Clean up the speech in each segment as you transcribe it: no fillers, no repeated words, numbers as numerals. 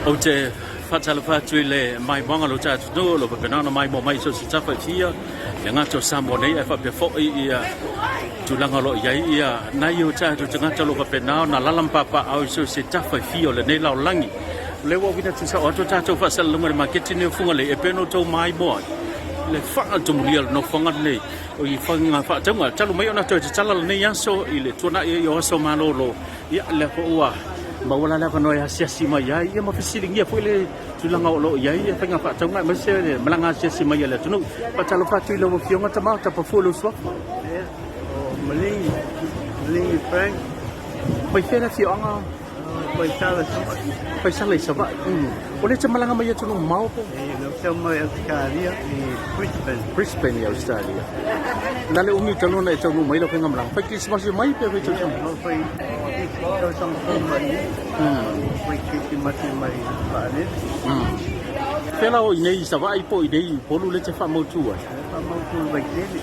Ote fatalfa tuile mai bonga lo cha tu lo pe na mai mo mai so si cha fa fia le nga to sambo nei fa pe fo ia tu langa lo ia na yo cha tu nga to lo pe na lalam papa au so si cha fa fia le nei lao langi le wo vina tu sa o to cha to fa sel lo ma kiti ne funga le e pe no to mai bo le fa to mu no funga le o i fanga fa tanga cha lo mai ona to cha la nei ya so i le tu na yo so ma lo ia le ko wa ma wala la kono ya siasi mai ya ia ma fisiling ia pole tulanga lo ya ia fa nga fa tanga ma se malanga siasi mai la tunu pa talo fa tu lo fionga tama ta pa folo so maling frank pai fela fionga pai sala sa ba ole cha malanga mai tunu mau po lo chama Australia di Brisbane ya Australia nale umi talo na tunu mai lo nga malang pa Christmas mai pe pe tu Ito sang kumay. Pwede mati-may palit. Pela o inei sa vai po idei polu le te fa mo tu a. Fa mo tu vai dele.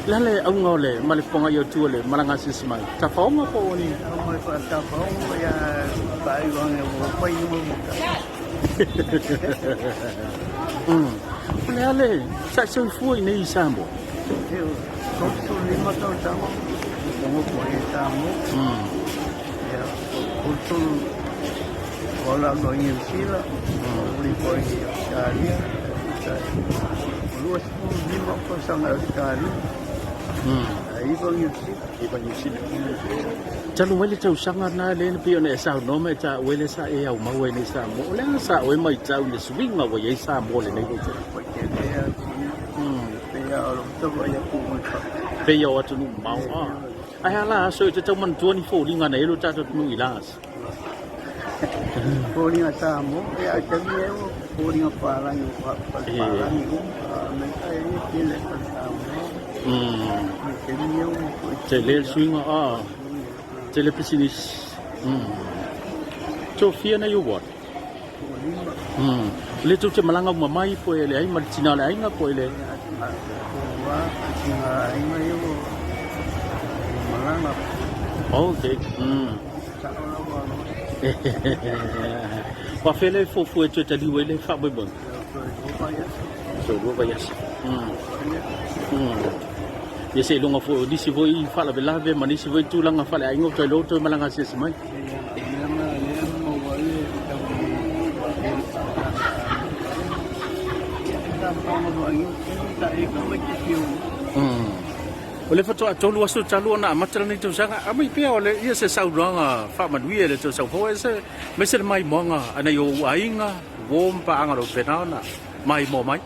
La le au ngole male ponga yo tu le malanga sismai. Ta fa mo po ni. Mo fa ta fa mo ya bai wang e mo pai mo. Le sa so fu inei sambo. Eu só lima tão tão. Como pode estar mo. Betul bola goyang sila, boleh pergi sekali, luas pun 5-0 sekali. Ibang sila. Jalu wale tau sangat na le pio ne sa no me ta wele sa e au ma wele sa mo le sa we mai tau le swing ma we sa mo le nei ko. Pe yo atu nu mau a. Ai hala so te tau man 24 linga nei lo ta tu ilas. Polinga tamo ya kami eu polinga palang mereka ini pilih tamo. Kami eu Tele swing a. Tele pisinis. Sofia na yo what? Le tu te malanga mamai po ele ai martina le ai nga po ele. Okay. Wa fele fo tu te liwe le fa bon. So do ba yes. Ye se longa fo di si voi fa la bela ve mani si voi tu langa fa le ai ngoto lo to malanga se mai. Ole fa to tolu aso talu na matala ni to sanga amai pe ole ia se sau ranga fa manui le to sau fo se me se mai monga ana yo ainga wom pa anga ro pe na mai mo mai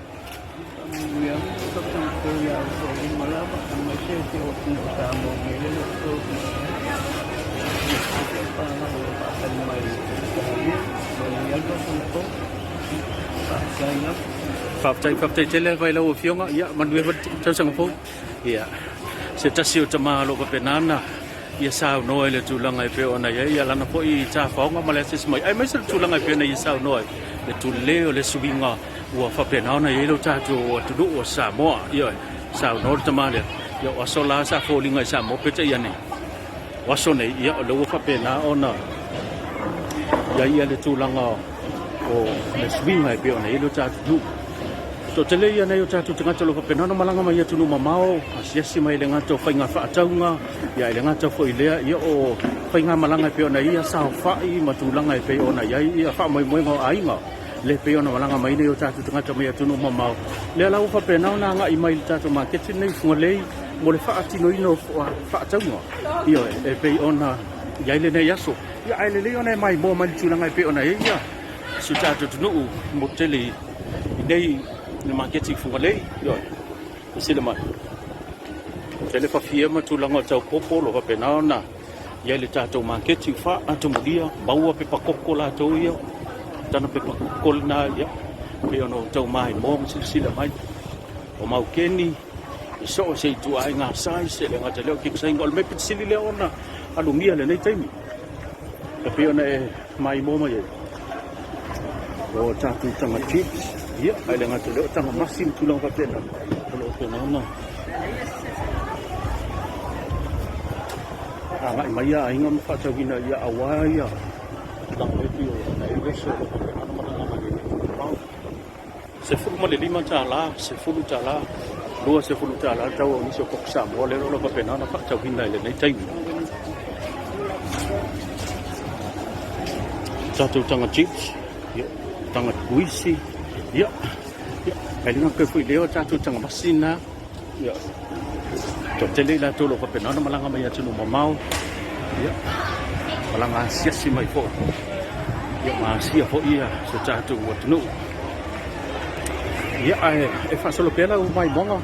Pháp tây tele vai lo fionga ya manui to sang fo ya se tasio tama lo ko penana ia sao noi le tu langa pe ona ia lana po I cha fonga malesis mai ai mai se tu langa pe na ia sao noi le tu leo le subinga wa fa penana ia lo cha tu tu o sa mo ia sao no tama le ia o so la sa fo linga sa mo pe te ia ne wa so ne ia lo fa pena ona ia le tu langa o le subinga pe ona ia lo cha tu to tele ia nei o tatu tanga tolo fa penana malanga mai atu no mamao asiasi mai le ngato fainga fa ataunga ia le ngato fo ilea ia o fainga malanga pe ona ia sa fa I matulanga pe ona ia fa mai mo ainga le pe ona malanga mai nei o tatu tanga mai atu no mamao le la fa penana nga I mai tatu market nei Fugalei mo le fa atino ino fa ataunga ia e pe ona ia le nei aso ia le ona mai mo mai tulanga pe ona ia su tatu no mo tele nei le marketing Fugalei yo sila mai tele fa firma tu langa tau popo lo pe na ya le tato marketing fa atomodia baua pe pakoko la to yo tana pe pakoko na ya pe ono tau mai mo sila mai o mau keni so se tu ai nga sai se le ngata le ki sai ngol me pit sili le ona anu mia le nei taimi pe ona mai mo mai o tatu tanga chips ya ai le ngata le tanga masim tulang ka pena lo pe na ngai mai ya inga fa tau gina ya awaya tang le tio na e so lo pe na malanga mai se fu mo le lima tala se fu tala lo se fu tala tau ni so ko sa mo le lo pe na fa tau hina le nei tai Satu tanga chips, ya, tanga kuisi, ya, ya. Kailangan ko fu leo satu tanga masina, ya. Totele la tolo pa penana malanga mai atu mamau, ya. Malanga sia si mai fo, ya masia fo ia so satu watnu. Ya ai fa solo pela o mai monga.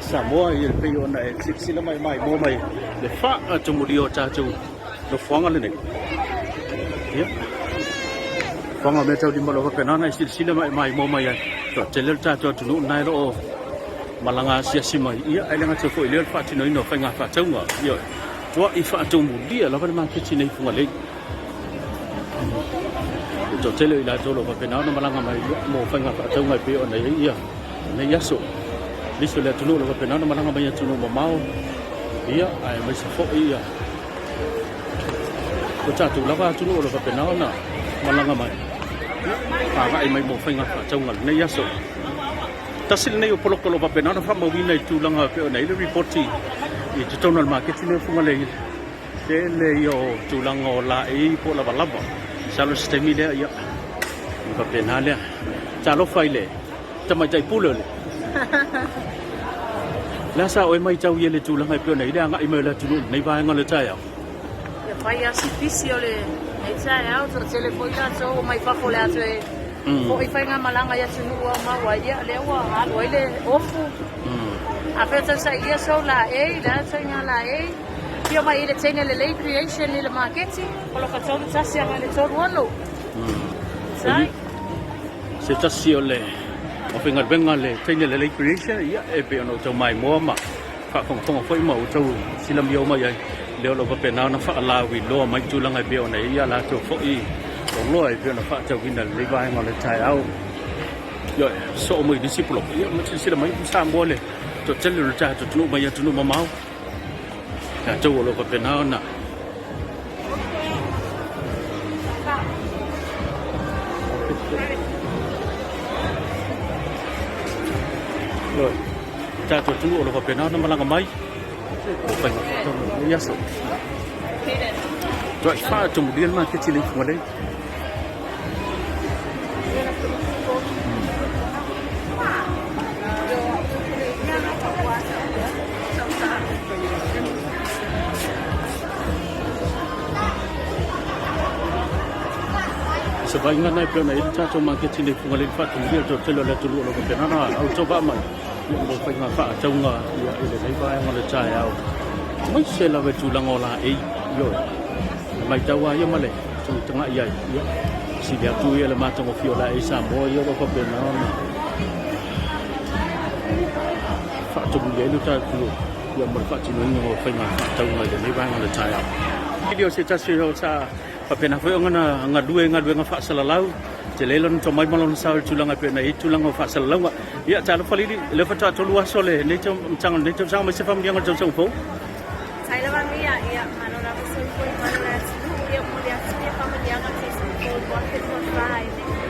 Samoa ia pe ona e sila mai mo mai le fa atu mudio satu lo fonga le ne. Ya. Fanga me tau di malo ka penana sila mai mo mai to telel ta to tunu nai lo malanga sia si mai ia ai langa te fo ile fa tino ino fa nga fa tau yo to I fa tau mu dia la va ma ke tine Fugalei to telel ila to lo ka penana malanga mai mo fa nga fa tau mai pe ona ia ne yaso liso le tunu lo ka penana malanga mai tunu mo mau ia ai mai sa fo ia to ta tu la va tunu lo ka penana malanga mai ai mai mo fa nga fa tau ne yaso tasil nei o polokolo pa penana fa mo wina I tulanga pe nei le reporti I te tonal market le Fugalei te le yo tulanga o la e po la balaba salo sistemi le ya pa penale talo faile tama tai pulo le la sa o mai tau ye le tulanga pe nei le anga I mai la tulu nei va nga le taya ya fai artificio le nei taya o tele foi la so mai fa fole ate o I fai nga malanga ya tunu wa ma wa ya le wa ha lo ile ofu a feta sa ia so la e la sa nga la e io mai ile tene le late creation le marketing ko lo ka tonu sa sia le tonu ono sai se tasio le o finga benga le tene le late creation ia e pe ono to mai mo ma fa kong foi mo to sila mio mai ai le lo pa pena na fa la wi lo mai tulanga be ona ia la to fo I Ông nói về nó phát triển cái lấy vai mà lấy trái áo, rồi số mấy disciple, mà chỉ là mấy sam bò này, cho chân lừa trái, cho tụi nó mà máu, là châu nó có bên nào nè, rồi, trái cho tụi nó có bên nào nó mà làm mấy, phải không, yes, rồi pha trong một điên mà cái chi lấy của đấy. Sebaiknya naik ke naik cara cuma kita ni Fugalei fat kemudian tu celok tulu lo ke mana au coba mai yang boleh fai ngafa cunga ya ile nei ba yang le chai au mai se la ve tulang ola e yo mai tawa ya male tu tengah ya ya si dia tu ya le mata mo fiola e sa mo yo lo ko bena fa tu ye lu ta tu yang boleh fat cinu ngo fai ngafa cunga ile nei ba yang le chai au video se ta se sa Papena foi nga due nga fa salalau telelon to mai malon sa tulanga pena I tulanga fa salalau ya ta fali le fa ta tolua sole ne chang mai se fam yang chang fo sai la bang ya manora so foi manora ya mo dia se fam yang ka se ko ko ke ko sai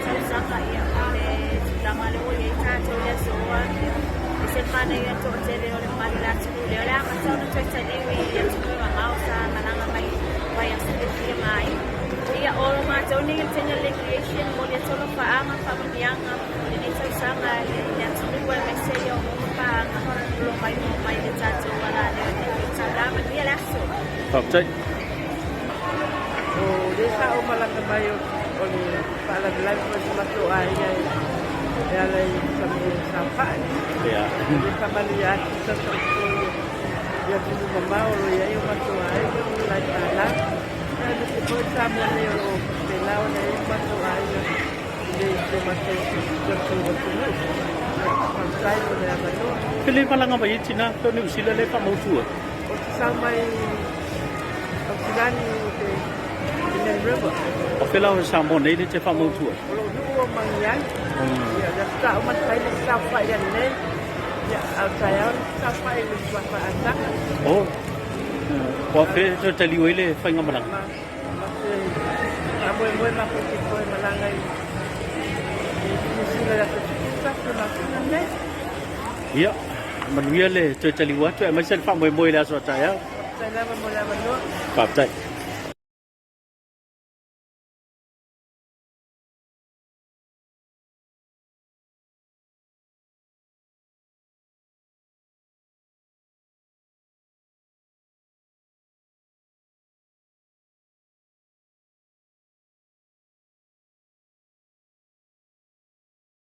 sai sa ka ya le la male o ye ta to le so wa se mana ya to tele o le mala tu le la ma so no to ta ni wi ya tu ma mausa malanga mai vai a se mai ia ora ma toni tena recreation mo le solo pa ama familianga ni sai sanga ya tuni wa me se yo pa lo mai le tato wala le sa la ma dia la so Hợp chạy o le sa o malanga mai o le pala de life ma to ai ya le sa pa ya le familia sa sa ya tu mama o ya yo ma to ai la la Jadi kita boleh orang belau ni masuk air di masuk terus sampai boleh apa tu? Pilih malang apa ya Cina? Kau ni usia le pak mau tua. Sampai Oksidan di river. Okelah sama ni dia pak mau tua. Kalau dua mangyan, ya dah tak umat saya sampai yang ni, ya saya sampai di mana anak. Oh. Kau fe tu tali wile fai ngam malang. Masih, kamu masuk di mana malang ngai. Ini sila rasa kita kena ngai. Iya, manuia le chơi chơi liu chơi mà xem phạm mười mười là rồi trái á. Saya lama mula menua. Phạm chạy.